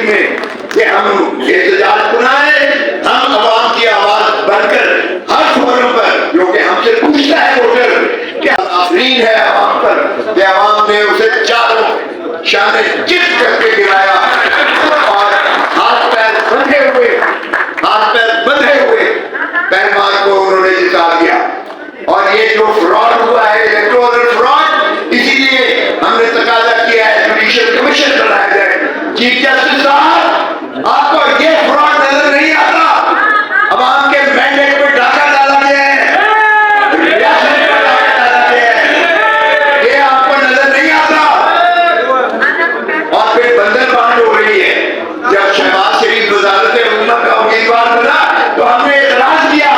में कि हम एहतजाज बनाए, हम आवाम की आवाज बनकर हर फोरम पर जो कि हमसे पूछता है वोटर कि आफरीन है आवाम पर कि आवाम ने उसे चारों शाने चित करके गिराया और हाथ पैर बंधे हुए पहलवान को उन्होंने जिता दिया। और ये जो फ्रॉड हुआ है, इलेक्टोरल फ्रॉड, इसीलिए हमने तकाजा किया है जुडिशियल कमीशन बनाया जाए। चीफ जस्टिस साहब, आपको ये फ्रॉड नजर नहीं आता? अवाम के मैंडेट पे डाका डाला गया है, रियासत पे डाका डाला गया है, ये आपको नजर नहीं आता? और फिर बंदरबांट हो रही है। जब शहबाज शरीफ वज़ारत-ए-उम्मा का उम्मीदवार बना तो हमने एतराज किया,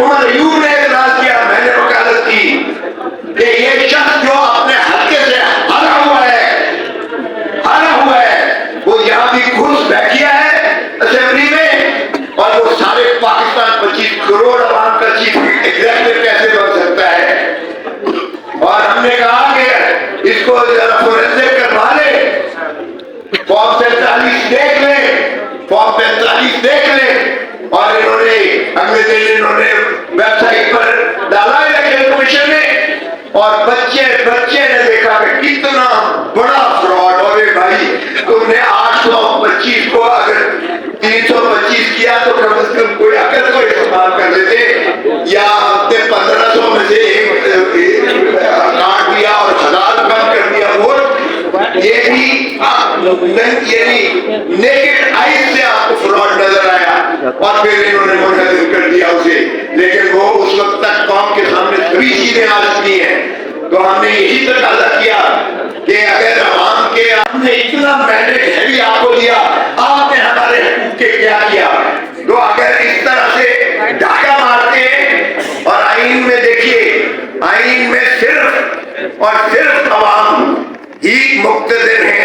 उमर अयूब ने एतराज किया, मैंने वकालत की कि ये शख्स जो अपने हल्के से हारा हुआ है वो यहाँ भी घुस बैठिया है असेंबली में, और वो सारे पाकिस्तान 25 करोड़ अवाम का चीफ एग्जीक्यूटिव कैसे बन सकता है? और हमने कहा कि इसको जरा फोरेंसिक करवा ले, फॉर्म 43 देख ले, फॉर्म 45 देख ले। और इन्होंने अगले दिन इन्होंने वेबसाइट पर डाला इलेक्शन कमीशन ने, और बच्चे ने देखा कि कितना बड़ा फ्रॉड। और भाई तुमने 825 को अगर 325 किया तो कम से कम कोई अकल को इस्तेमाल कर लेते, या हमने 1500 में से काट दिया और 1000 कम कर दिया वोट। ये भी नेकेड आईज से आपको फ्रॉड नजर आया, और फिर इन्होंने मुनहदिम कर दिया उसे। लेकिन वो उस वक्त तक कौम के सामने सभी चीजें आ चुकी हैं। तो हमने यही तकाजा किया कि अगर आवाम के आपने इतना मैंडेट हैवी आपको दिया, आपने हमारे हकूक के क्या किया? तो अगर इस तरह से डाका मारते हैं, और आईन में देखिए, आईन में सिर्फ और सिर्फ अवाम ही मुक्तदिर है।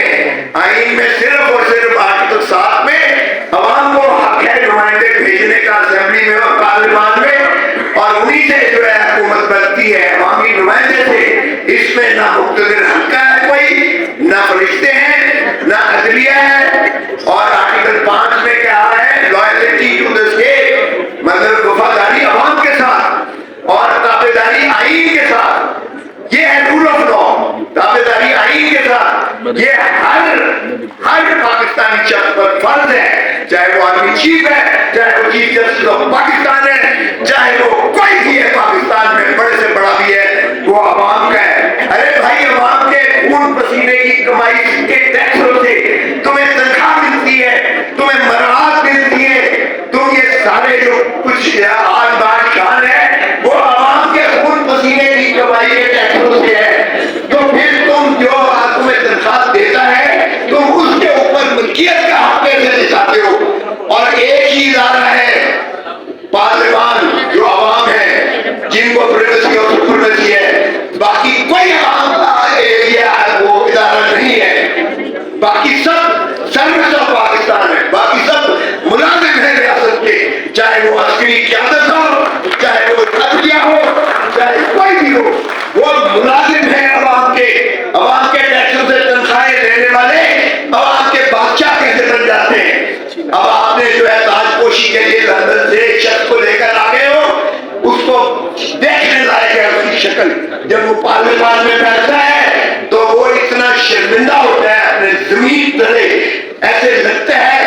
आईन में सिर्फ और सिर्फ आर्टिकल 7 में अवाम को हक है नुमाइंदे भेजने का असेंबली में और पार्लियामेंट में, और उन्हीं से जो है हुकूमत बनती है, अवामी नुमाइंदे से। इसमें ना मुक्तदिर हल्का है कोई, ना फरिश्ते हैं, ना अदलिया है। और आर्टिकल 5 में क्या है? लॉयल्टी टू द स्टेट, मतलब वफादारी अवाम के साथ और ताबेदारी आईन के साथ। ये है रूल ऑफ लॉ, ताबेदारी आईन के साथ। ये हर पाकिस्तानी शख्स पर फर्ज है, चाहे वो आर्मी चीफ है, चाहे वो चीफ जस्टिस ऑफ पाकिस्तान है, चाहे वो कोई भी है पाकिस्तान में, बड़े से बड़ा भी है, वो अवाम का है। अरे भाई, अवाम के खून पसीने की कमाई के टैक्सों से तुम्हें तनख्वाह मिलती है, तुम्हें मराहत मिलती है, तुम ये सारे जो कुछ आज बात शान है वो अवाम के खून पसीने की कमाई के टैक्सों से है। तो फिर तुम जो तुम्हें तनख्वाह देता है, तुम उसके ऊपर मिल्कियत का हक कैसे दिखाते हो? और एक ही इदारा है पार्लियामेंट जो अवाम है, जिनको प्रिवेसी और सुपरमेसी है, बाकी कोई अवाम का एरिया वो इदारा नहीं है। बाकी सब सर्विस ऑफ पाकिस्तान है, बाकी सब मुलाजिम है रियासत के, चाहे वो अस्करी क़यादत हो, चाहे वो अदलिया हो, चाहे कोई भी हो, वो मुलाजिम है अवाम के टैक्सों से तनख्वाहें लेने वाले अवाम के बादशाह कैसे बन जाते हैं? अब आपने जो है ताजपोशी के लिए लंदन से एक शख्स को लेकर आ गए हो, उसको देखने लायक है उसकी शक्ल। जब वो पार्लियामेंट में बैठता है तो वो इतना शर्मिंदा होता है अपने जमीन तले, ऐसे लगता है